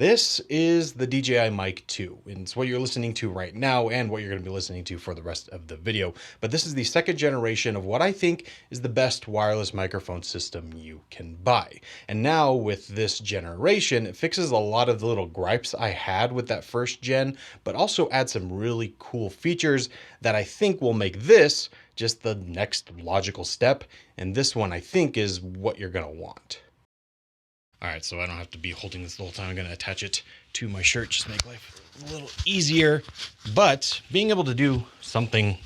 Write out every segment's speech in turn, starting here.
This is the DJI Mic 2, and it's what you're listening to right now and what you're going to be listening to for the rest of the video. But this is the second generation of what I think is the best wireless microphone system you can buy. And now with this generation, it fixes a lot of the little gripes I had with that first gen, but also adds some really cool features that I think will make this just the next logical step. And this one I think is what you're going to want. All right, so I don't have to be holding this the whole time. I'm going to attach it to my shirt, just make life a little easier. But being able to do something,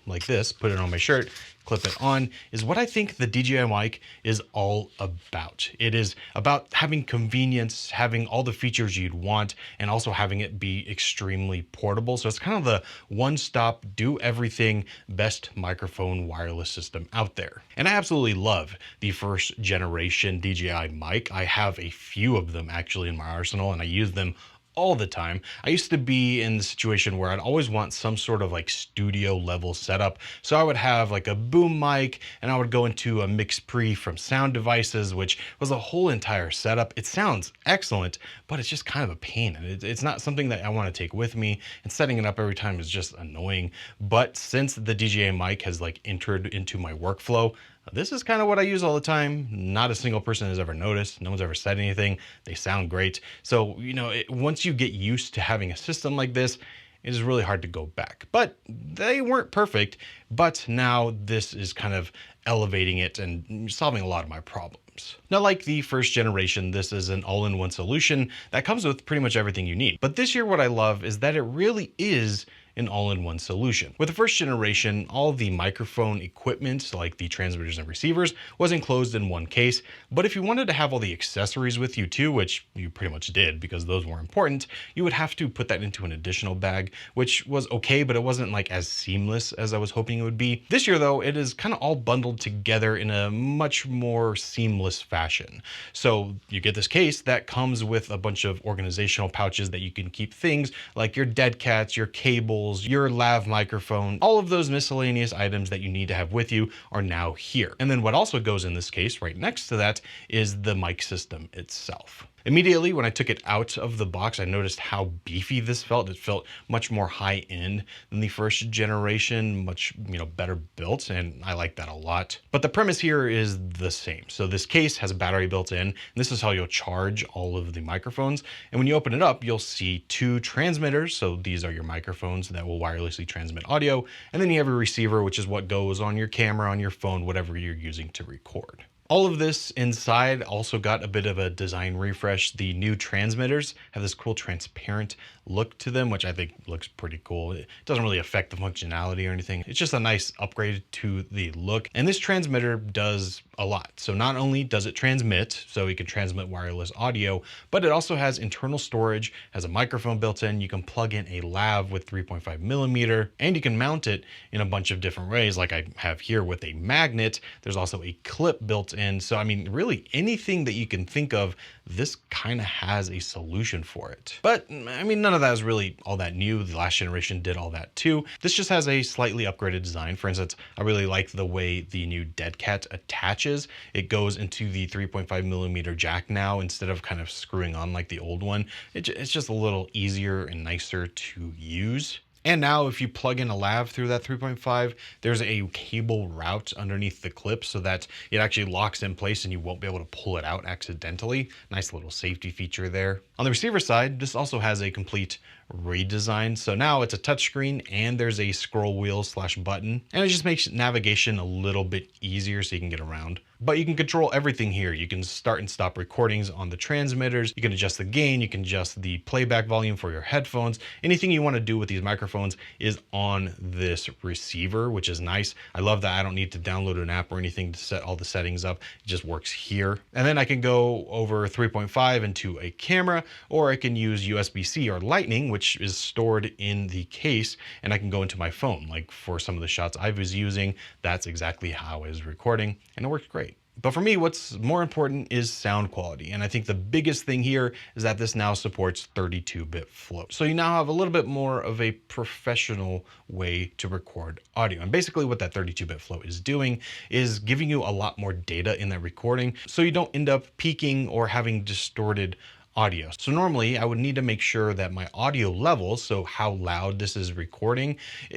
like this, put it on my shirt, clip it on, is what I think the DJI Mic is all about. It is about having convenience, having all the features you'd want, and also having it be extremely portable. So it's kind of the one-stop, do everything, best microphone wireless system out there. And I absolutely love the first generation DJI Mic. I have a few of them actually in my arsenal, and I use them all the time. I used to be in the situation where I'd always want some sort of like studio level setup. So I would have like a boom mic, and I would go into a mix pre from Sound Devices, which was a whole entire setup. It sounds excellent, but it's just kind of a pain. And it's not something that I want to take with me, and setting it up every time is just annoying. But since the DJI Mic has like entered into my workflow, this is kind of what I use all the time. Not a single person has ever noticed. No one's ever said anything. They sound great. So, once you get used to having a system like this, it is really hard to go back. But they weren't perfect. But now this is kind of elevating it and solving a lot of my problems. Now, like the first generation, this is an all-in-one solution that comes with pretty much everything you need. But this year, what I love is that it really is an all-in-one solution. With the first generation, all the microphone equipment, like the transmitters and receivers, was enclosed in one case. But if you wanted to have all the accessories with you too, which you pretty much did because those were important, you would have to put that into an additional bag, which was okay, but it wasn't like as seamless as I was hoping it would be. This year though, it is kind of all bundled together in a much more seamless fashion. So you get this case that comes with a bunch of organizational pouches that you can keep things like your dead cats, your cables, your lav microphone, all of those miscellaneous items that you need to have with you are now here. And then what also goes in this case right next to that is the mic system itself. Immediately when I took it out of the box, I noticed how beefy this felt. It felt much more high end than the first generation, much better built, and I like that a lot. But the premise here is the same. So this case has a battery built in, and this is how you'll charge all of the microphones. And when you open it up, you'll see two transmitters. So these are your microphones that will wirelessly transmit audio. And then you have a receiver, which is what goes on your camera, on your phone, whatever you're using to record. All of this inside also got a bit of a design refresh. The new transmitters have this cool transparent look to them, which I think looks pretty cool. It doesn't really affect the functionality or anything. It's just a nice upgrade to the look. And this transmitter does a lot. So not only does it transmit, so it can transmit wireless audio, but it also has internal storage, has a microphone built in. You can plug in a lav with 3.5 millimeter, and you can mount it in a bunch of different ways, like I have here with a magnet. There's also a clip built in. So, really anything that you can think of, this kind of has a solution for it. But none of that is really all that new. The last generation did all that too. This just has a slightly upgraded design. For instance, I really like the way the new dead cat attaches. It goes into the 3.5 millimeter jack now instead of kind of screwing on like the old one. It's just a little easier and nicer to use. And now if you plug in a lav through that 3.5, there's a cable route underneath the clip so that it actually locks in place and you won't be able to pull it out accidentally. Nice little safety feature there. On the receiver side, this also has a complete redesign. So now it's a touchscreen and there's a scroll wheel / button, and it just makes navigation a little bit easier so you can get around. But you can control everything here. You can start and stop recordings on the transmitters. You can adjust the gain. You can adjust the playback volume for your headphones. Anything you want to do with these microphones is on this receiver, which is nice. I love that I don't need to download an app or anything to set all the settings up. It just works here. And then I can go over 3.5 into a camera, or I can use USB-C or Lightning, which is stored in the case, and I can go into my phone. Like for some of the shots I was using, that's exactly how I was recording, and it worked great. But for me, what's more important is sound quality. And I think the biggest thing here is that this now supports 32-bit float. So you now have a little bit more of a professional way to record audio. And basically what that 32-bit float is doing is giving you a lot more data in that recording, so you don't end up peaking or having distorted audio. So normally I would need to make sure that my audio levels, so how loud this is recording,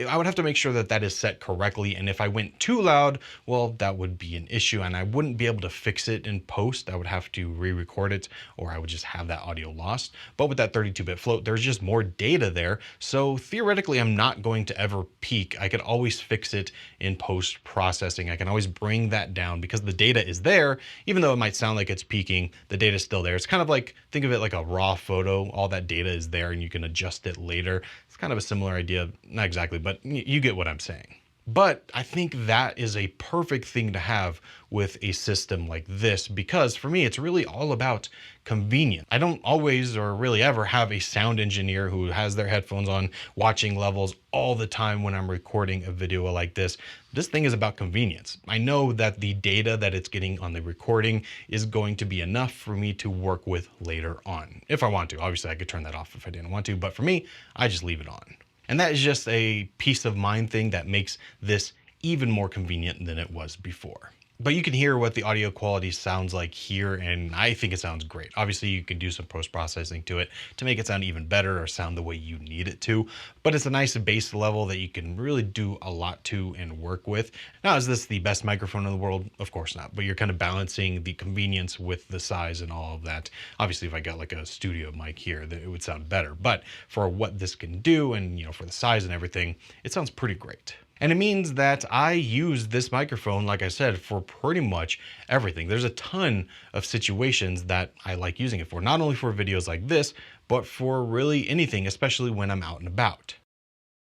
I would have to make sure that that is set correctly. And if I went too loud, well, that would be an issue and I wouldn't be able to fix it in post. I would have to re-record it, or I would just have that audio lost. But with that 32-bit float, there's just more data there. So theoretically, I'm not going to ever peak. I could always fix it in post processing. I can always bring that down because the data is there. Even though it might sound like it's peaking, the data is still there. It's kind of like, think of it like a raw photo. All that data is there and you can adjust it later. It's kind of a similar idea, not exactly, but you get what I'm saying. But I think that is a perfect thing to have with a system like this, because for me, it's really all about convenience. I don't always or really ever have a sound engineer who has their headphones on watching levels all the time when I'm recording a video like this. This thing is about convenience. I know that the data that it's getting on the recording is going to be enough for me to work with later on. If I want to, obviously I could turn that off if I didn't want to, but for me, I just leave it on. And that is just a peace of mind thing that makes this even more convenient than it was before. But you can hear what the audio quality sounds like here, and I think it sounds great. Obviously, you can do some post-processing to it to make it sound even better or sound the way you need it to, but it's a nice base level that you can really do a lot to and work with. Now, is this the best microphone in the world? Of course not, but you're kind of balancing the convenience with the size and all of that. Obviously, if I got like a studio mic here, it would sound better, but for what this can do and, for the size and everything, it sounds pretty great. And it means that I use this microphone, like I said, for pretty much everything. There's a ton of situations that I like using it for, not only for videos like this, but for really anything, especially when I'm out and about.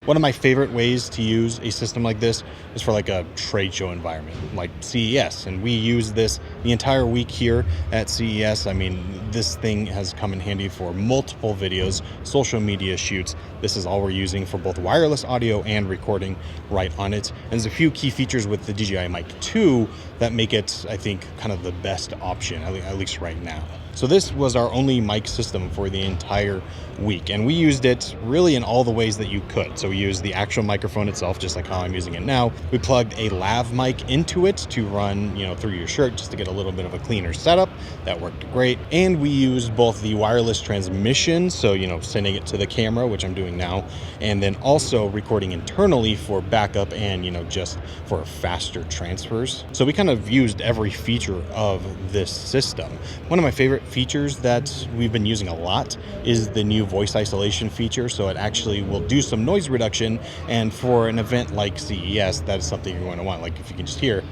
One of my favorite ways to use a system like this is for like a trade show environment, like CES. And we use this the entire week here at CES. I mean, this thing has come in handy for multiple videos, social media shoots. This is all we're using for both wireless audio and recording right on it. And there's a few key features with the DJI Mic 2 that make it, I think, kind of the best option, at least right now. So this was our only mic system for the entire week, and we used it really in all the ways that you could. So we used the actual microphone itself, just like how I'm using it now. We plugged a lav mic into it to run, through your shirt, just to get a little bit of a cleaner setup. That worked great. And we used both the wireless transmission, so sending it to the camera, which I'm doing now, and then also recording internally for backup and just for faster transfers. So we kind of used every feature of this system. One of my favorite features that we've been using a lot is the new voice isolation feature. So it actually will do some noise reduction, and for an event like CES, that is something you're going to want. Like if you can just hear,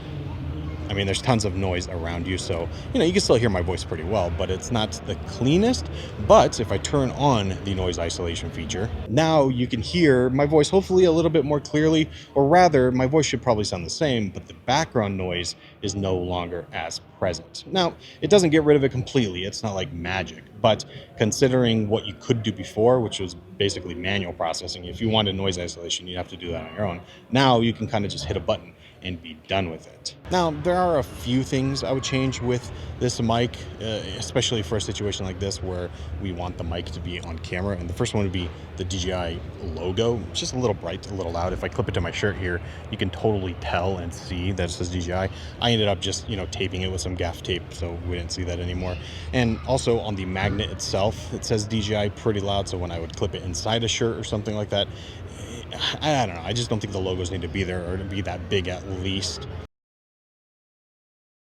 I mean, there's tons of noise around you, so you can still hear my voice pretty well, but it's not the cleanest. But if I turn on the noise isolation feature, now you can hear my voice hopefully a little bit more clearly, or rather my voice should probably sound the same, but the background noise is no longer as present. Now, it doesn't get rid of it completely. It's not like magic, but considering what you could do before, which was basically manual processing, if you wanted noise isolation, you'd have to do that on your own. Now you can kind of just hit a button and be done with it. Now, there are a few things I would change with this mic, especially for a situation like this where we want the mic to be on camera. And the first one would be the DJI logo. It's just a little bright, a little loud. If I clip it to my shirt here, you can totally tell and see that it says DJI. I ended up just, taping it with some gaff tape, so we didn't see that anymore. And also on the magnet itself, it says DJI pretty loud, so when I would clip it inside a shirt or something like that, I don't know. I just don't think the logos need to be there, or to be that big at least.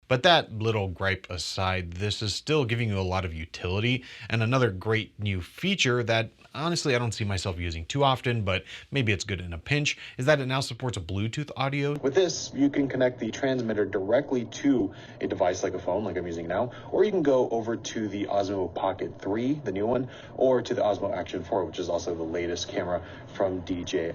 But that little gripe aside, this is still giving you a lot of utility, and another great new feature that honestly I don't see myself using too often, but maybe it's good in a pinch, is that it now supports a Bluetooth audio. With this, you can connect the transmitter directly to a device like a phone, like I'm using now, or you can go over to the Osmo Pocket 3, the new one, or to the Osmo Action 4, which is also the latest camera from DJI.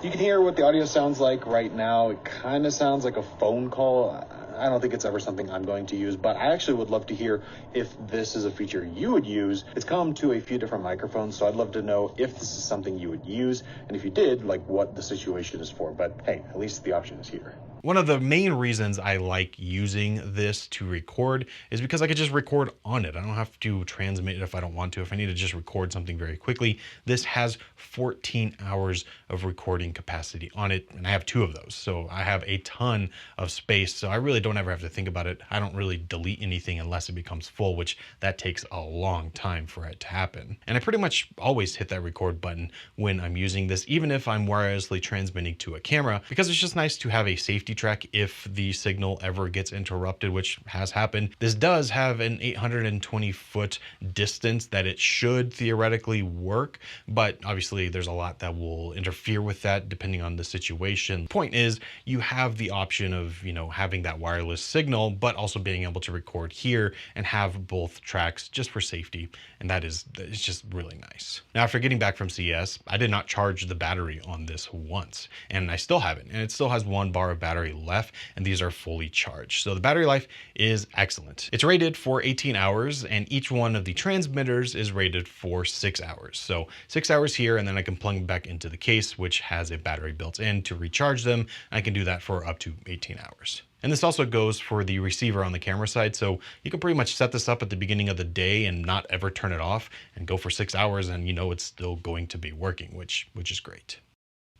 You can hear what the audio sounds like right now. It kind of sounds like a phone call. I don't think it's ever something I'm going to use, but I actually would love to hear if this is a feature you would use. It's come to a few different microphones, so I'd love to know if this is something you would use, and if you did, like what the situation is for. But hey, at least the option is here. One of the main reasons I like using this to record is because I could just record on it. I don't have to transmit it if I don't want to. If I need to just record something very quickly, this has 14 hours of recording capacity on it, and I have 2 of those. So I have a ton of space, so I really don't ever have to think about it. I don't really delete anything unless it becomes full, which that takes a long time for it to happen. And I pretty much always hit that record button when I'm using this, even if I'm wirelessly transmitting to a camera, because it's just nice to have a safety track if the signal ever gets interrupted, which has happened. This does have an 820-foot distance that it should theoretically work, but obviously there's a lot that will interfere with that depending on the situation. Point is, you have the option of, having that wireless signal, but also being able to record here and have both tracks just for safety. And it's just really nice. Now, after getting back from CES, I did not charge the battery on this once, and I still haven't, and it still has 1 bar of battery left, and these are fully charged. So the battery life is excellent. It's rated for 18 hours, and each one of the transmitters is rated for 6 hours. So 6 hours here, and then I can plug them back into the case, which has a battery built in to recharge them. I can do that for up to 18 hours. And this also goes for the receiver on the camera side. So you can pretty much set this up at the beginning of the day and not ever turn it off and go for 6 hours, and it's still going to be working, which is great.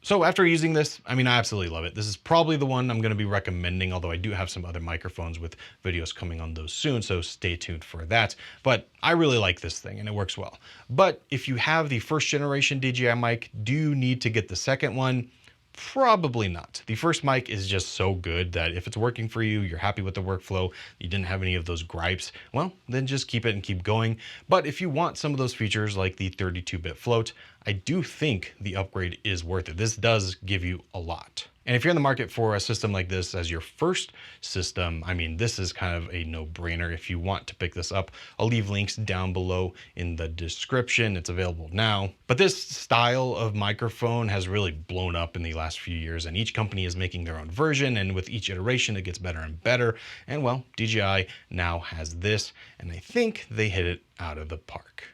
So after using this, I absolutely love it. This is probably the one I'm going to be recommending, although I do have some other microphones with videos coming on those soon, so stay tuned for that. But I really like this thing, and it works well. But if you have the first generation DJI mic, do you need to get the second one? Probably not. The first mic is just so good that if it's working for you, you're happy with the workflow, you didn't have any of those gripes, well, then just keep it and keep going. But if you want some of those features like the 32-bit float, I do think the upgrade is worth it. This does give you a lot. And if you're in the market for a system like this as your first system, this is kind of a no-brainer if you want to pick this up. I'll leave links down below in the description. It's available now. But this style of microphone has really blown up in the last few years, and each company is making their own version, and with each iteration it gets better and better. And well, DJI now has this, and I think they hit it out of the park.